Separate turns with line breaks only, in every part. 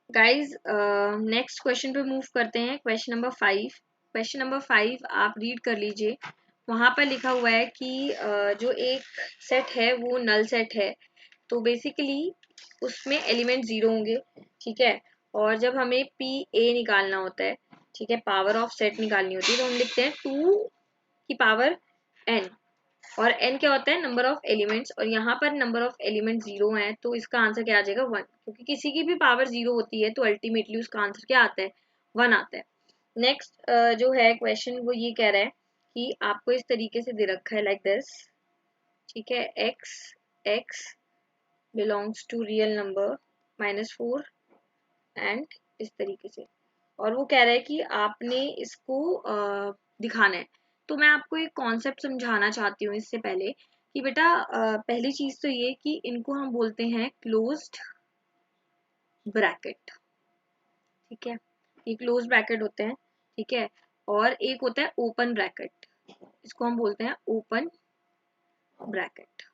Guys next question पे move करते हैं। Question number 5। क्वेश्चन नंबर 5 आप रीड कर लीजिए। वहां पर लिखा हुआ है कि जो एक सेट है वो नल सेट है, तो बेसिकली उसमें एलिमेंट 0 होंगे, ठीक है। और जब हमें पी ए निकालना होता है, ठीक है, पावर ऑफ सेट निकालनी होती है, तो हम लिखते हैं 2 की पावर n। और n क्या होता है? Number of elements. और यहाँ पर नंबर ऑफ एलिमेंट 0 है, तो इसका आंसर क्या आ जाएगा? 1। क्योंकि किसी की भी पावर 0 होती है तो अल्टीमेटली उसका आंसर क्या आता है? 1 आता है। नेक्स्ट जो है क्वेश्चन वो ये कह रहा है कि आपको इस तरीके से दे रखा है लाइक दिस, ठीक है, x belongs to real number -4 and इस तरीके से। और वो कह रहा है कि आपने इसको दिखाना है। तो मैं आपको एक कॉन्सेप्ट समझाना चाहती हूँ इससे पहले कि बेटा पहली चीज तो ये कि इनको हम बोलते हैं क्लोज्ड ब्रैकेट, ठीक है। ये क्लोज ब्रैकेट होते हैं, ठीक है। और एक होता है ओपन ब्रैकेट, इसको हम बोलते हैं ओपन ब्रैकेट,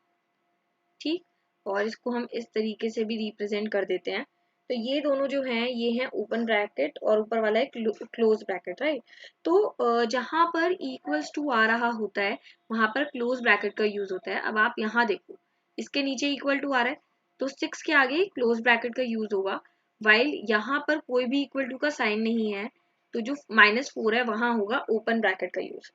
ठीक। और इसको हम इस तरीके से भी रिप्रेजेंट कर देते हैं। तो ये दोनों जो हैं ये हैं ओपन ब्रैकेट और ऊपर वाला है क्लोज ब्रैकेट, राइट। तो जहां पर इक्वल्स टू आ रहा होता है वहां पर क्लोज ब्रैकेट का यूज होता है। अब आप यहाँ देखो, इसके नीचे इक्वल टू आ रहा है तो 6 के आगे क्लोज ब्रैकेट का यूज होगा, वाइल यहाँ पर कोई भी इक्वल टू का साइन नहीं है, तो जो -4 है वहां होगा ओपन ब्रैकेट का यूज,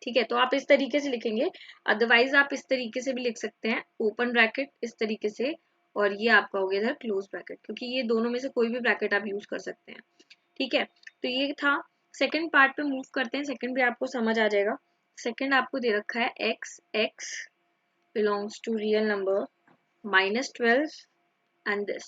ठीक है। तो आप इस तरीके से लिखेंगे। अदरवाइज आप इस तरीके से भी लिख सकते हैं, ओपन ब्रैकेट इस तरीके से, और ये आपका हो गया इधर क्लोज ब्रैकेट, क्योंकि ये दोनों में से कोई भी ब्रैकेट आप यूज कर सकते हैं, ठीक है। तो ये था। सेकंड पार्ट पे मूव करते हैं। सेकंड भी आपको समझ आ जाएगा। सेकंड आपको दे रखा है x belongs to real number -12 and this.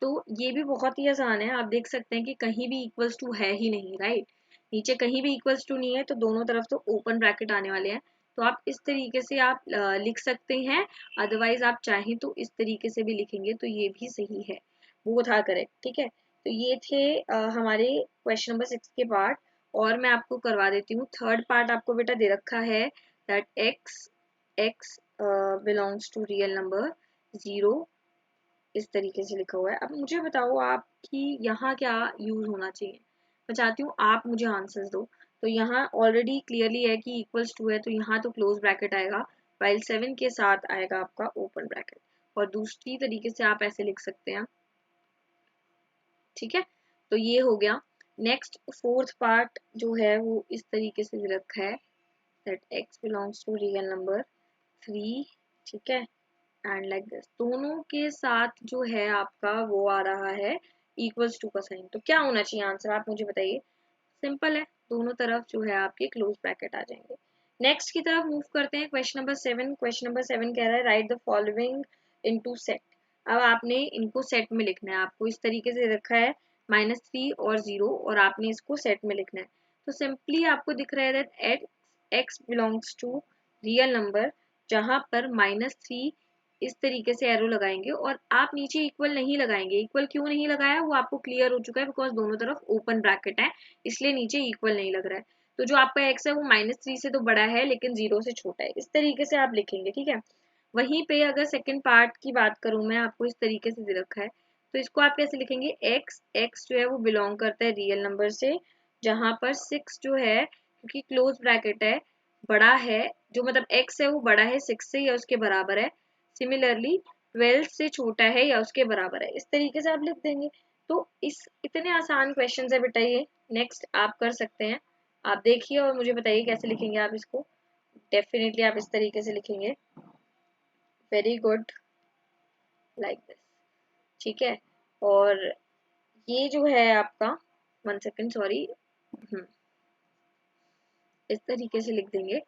तो ये भी बहुत ही आसान है। आप देख सकते हैं कि कहीं भी इक्वल्स टू है ही नहीं, राइट। नीचे कहीं भी इक्वल्स टू नहीं है, तो दोनों तरफ तो ओपन ब्रैकेट आने वाले हैं। तो आप इस तरीके से आप लिख सकते हैं। अदरवाइज आप चाहें तो इस तरीके से भी लिखेंगे तो ये भी सही है। वो था करेक्ट, ठीक है। तो ये थे हमारे क्वेश्चन नंबर 6 के पार्ट। और मैं आपको करवा देती हूँ थर्ड पार्ट। आपको बेटा दे रखा है that x belongs to real number 0, इस तरीके से लिखा हुआ है। अब मुझे बताओ आप कि यहाँ क्या यूज होना चाहिए। मैं चाहती हूँ आप मुझे आंसर्स दो। तो यहाँ ऑलरेडी क्लियरली है कि इक्वल्स टू है, तो यहाँ तो क्लोज ब्रैकेट आएगा, वाइल 7 के साथ आएगा आपका ओपन ब्रैकेट। और दूसरी तरीके से आप ऐसे लिख सकते हैं, ठीक है। तो ये हो गया। नेक्स्ट फोर्थ पार्ट जो है वो इस तरीके से रखा है that x belongs to real number 3, ठीक है, एंड लाइक दिस। दोनों के साथ जो है आपका वो आ रहा है इक्वल्स टू का साइन। तो क्या होना चाहिए आंसर, आप मुझे बताइए। सिंपल है, दोनों तरफ जो है आपके क्लोज ब्रैकेट आ जाएंगे। नेक्स्ट की तरफ मूव करते हैं। Question number 7। क्वेश्चन नंबर 7 कह रहा है right the following into set. अब आपने इनको सेट में लिखना है। आपको इस तरीके से रखा है -3 और 0, और आपने इसको सेट में लिखना है। तो सिंपली आपको दिख रहा है that x belongs to real number, जहां पर -3 इस तरीके से एरो लगाएंगे, और आप नीचे इक्वल नहीं लगाएंगे। इक्वल क्यों नहीं लगाया वो आपको क्लियर हो चुका है, बिकॉज दोनों तरफ ओपन ब्रैकेट है, इसलिए नीचे इक्वल नहीं लग रहा है। तो जो आपका x है वो -3 से तो बड़ा है लेकिन 0 से छोटा है, इस तरीके से आप लिखेंगे, ठीक है। वहीं पे अगर सेकंड पार्ट की बात करूं मैं, आपको इस तरीके से दे रखा है, तो इसको आप कैसे लिखेंगे। x जो है वो बिलोंग करता है रियल नंबर से, जहां पर 6 जो है क्योंकि क्लोज ब्रैकेट है, बड़ा है, जो मतलब x है वो बड़ा है 6 से या उसके बराबर है। सिमिलरली 12 से छोटा है या उसके बराबर है, इस तरीके से आप लिख देंगे। तो इस इतने आसान क्वेश्चन है बेटा ये। नेक्स्ट आप कर सकते हैं। आप देखिए और मुझे बताइए कैसे लिखेंगे आप इसको। डेफिनेटली आप इस तरीके से लिखेंगे, वेरी गुड, लाइक दिस, ठीक है। और ये जो है आपका 1 सेकेंड सॉरी, इस तरीके से लिख देंगे।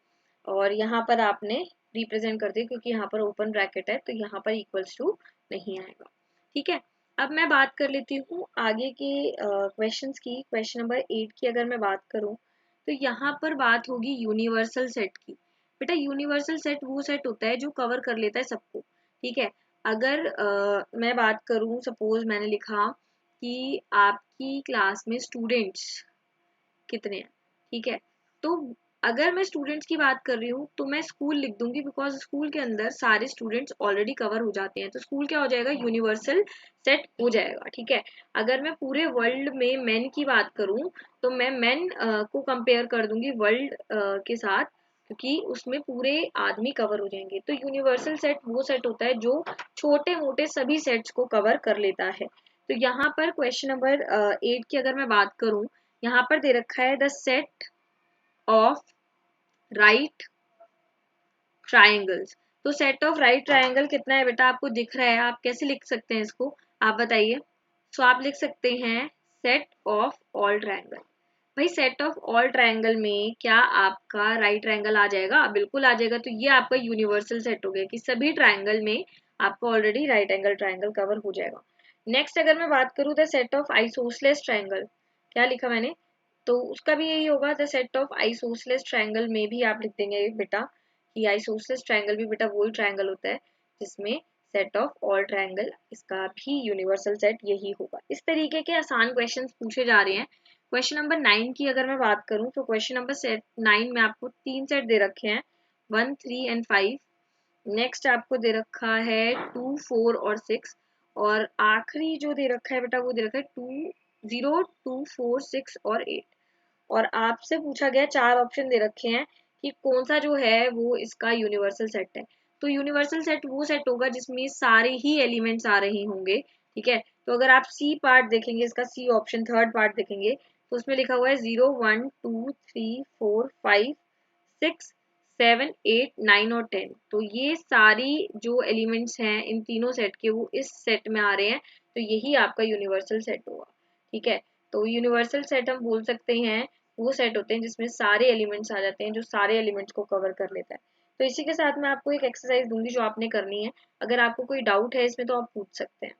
और यहाँ पर आपने रिप्रेजेंट कर दिया, क्योंकि यहाँ पर ओपन ब्रैकेट है तो यहाँ पर इक्वल्स टू नहीं आएगा, ठीक है। अब मैं बात कर लेती हूँ आगे के क्वेश्चंस की। क्वेश्चन नंबर 8 की अगर मैं बात करूँ तो यहाँ पर बात होगी यूनिवर्सल सेट की। बेटा यूनिवर्सल सेट वो सेट होता है जो कवर कर लेता है सबको, ठीक है। अगर मैं बात करूँ, सपोज मैंने लिखा कि आपकी क्लास में स्टूडेंट्स कितने हैं, ठीक है। तो अगर मैं स्टूडेंट्स की बात कर रही हूँ तो मैं स्कूल लिख दूंगी, बिकॉज स्कूल के अंदर सारे स्टूडेंट्स ऑलरेडी कवर हो जाते हैं, तो स्कूल क्या हो जाएगा, यूनिवर्सल सेट हो जाएगा। ठीक है, अगर मैं पूरे वर्ल्ड में मेन की बात करूँ तो मैं मेन को कंपेयर कर दूंगी वर्ल्ड के साथ, क्योंकि उसमें पूरे आदमी कवर हो जाएंगे। तो यूनिवर्सल सेट वो सेट होता है जो छोटे मोटे सभी सेट्स को कवर कर लेता है। तो यहाँ पर क्वेश्चन नंबर 8 की अगर मैं बात करूँ, यहाँ पर दे रखा है the set of right triangles. तो सेट ऑफ राइट ट्राइंगल कितना है बेटा, आपको दिख रहा है, आप कैसे लिख सकते हैं इसको, आप बताइए। सो आप लिख सकते हैं सेट ऑफ ऑल ट्राइंगल। भाई सेट ऑफ ऑल ट्राइंगल में क्या आपका राइट ट्राइंगल आ जाएगा, बिल्कुल आ जाएगा। तो ये आपका यूनिवर्सल सेट हो गया कि सभी ट्राइंगल में आपका already right angle triangle cover हो जाएगा। नेक्स्ट अगर मैं बात करूँ the set of isosceles triangle, क्या लिखा मैंने, तो उसका भी यही होगा, the set of isosceles triangle में भी आप लिख देंगे बेटा कि आइसोसेलेस ट्राइंगल भी बेटा वही ट्राइंगल होता है जिसमें सेट ऑफ ऑल ट्राइंगल, इसका भी यूनिवर्सल सेट यही होगा। इस तरीके के आसान क्वेश्चंस पूछे जा रहे हैं। क्वेश्चन नंबर 9 की अगर मैं बात करूं तो क्वेश्चन नंबर 9 में आपको 3 सेट दे रखे हैं, 1, 3 एंड 5। नेक्स्ट आपको दे रखा है 2, 4 और 6, और आखिरी जो दे रखा है बेटा वो दे रखा है 2, 0, 2, 4, 6 और 8। और आपसे पूछा गया 4 ऑप्शन दे रखे हैं कि कौन सा जो है वो इसका यूनिवर्सल सेट है। तो यूनिवर्सल सेट वो सेट होगा जिसमें सारे ही एलिमेंट्स आ रहे होंगे। ठीक है, तो अगर आप सी पार्ट देखेंगे, इसका सी ऑप्शन थर्ड पार्ट देखेंगे तो उसमें लिखा हुआ है 0, 1, 2, 3, 4, 5, 6, 7, 8, 9 और 10। तो ये सारी जो एलिमेंट्स हैं इन तीनों सेट के वो इस सेट में आ रहे हैं, तो यही आपका यूनिवर्सल सेट होगा। ठीक है, तो यूनिवर्सल सेट हम बोल सकते हैं वो सेट होते हैं जिसमें सारे एलिमेंट्स आ जाते हैं, जो सारे एलिमेंट्स को कवर कर लेता है। तो इसी के साथ मैं आपको एक एक्सरसाइज दूंगी जो आपने करनी है। अगर आपको कोई डाउट है इसमें तो आप पूछ सकते हैं।